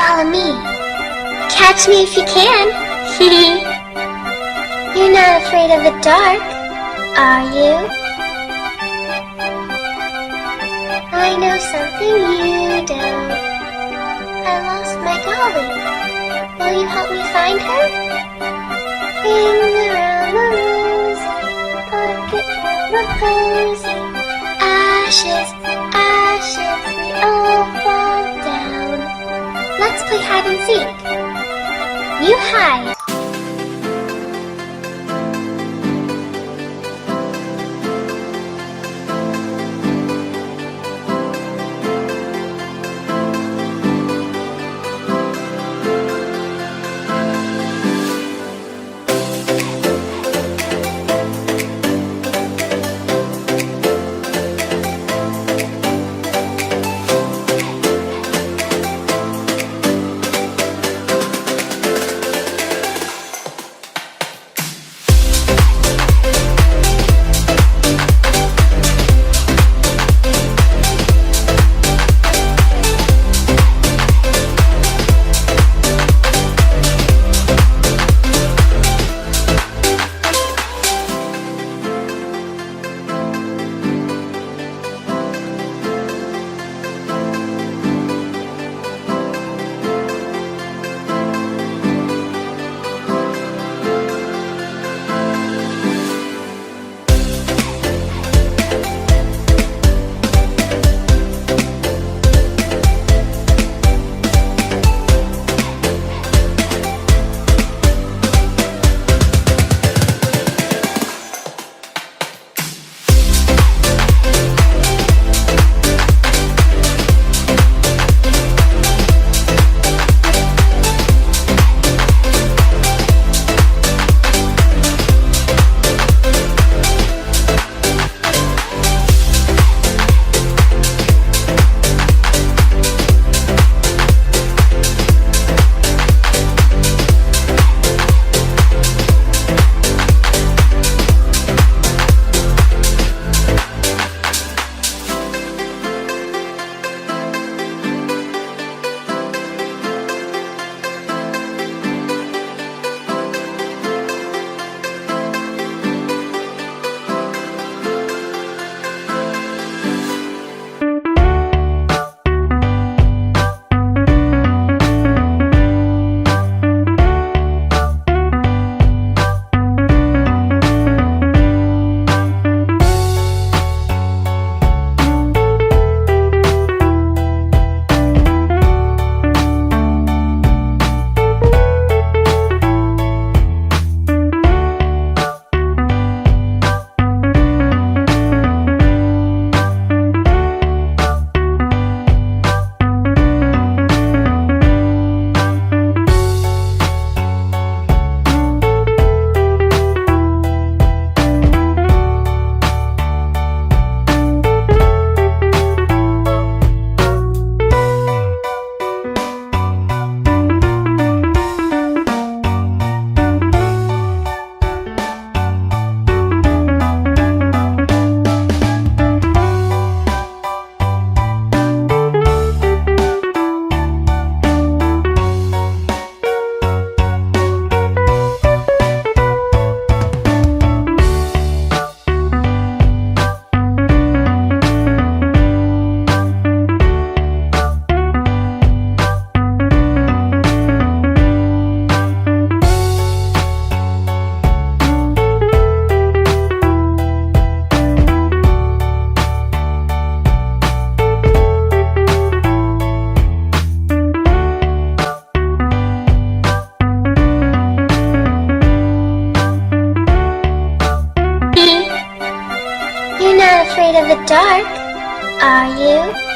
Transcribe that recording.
Follow me. Catch me if you can. You're not afraid of the dark, are you? I know something you don't. I lost my dolly. Will you help me find her? Ring around the rosy, pocket full of posy. Ashes, ashes, we all fall down. Let's play hide and seek. You hide. You're not afraid of the dark, are you?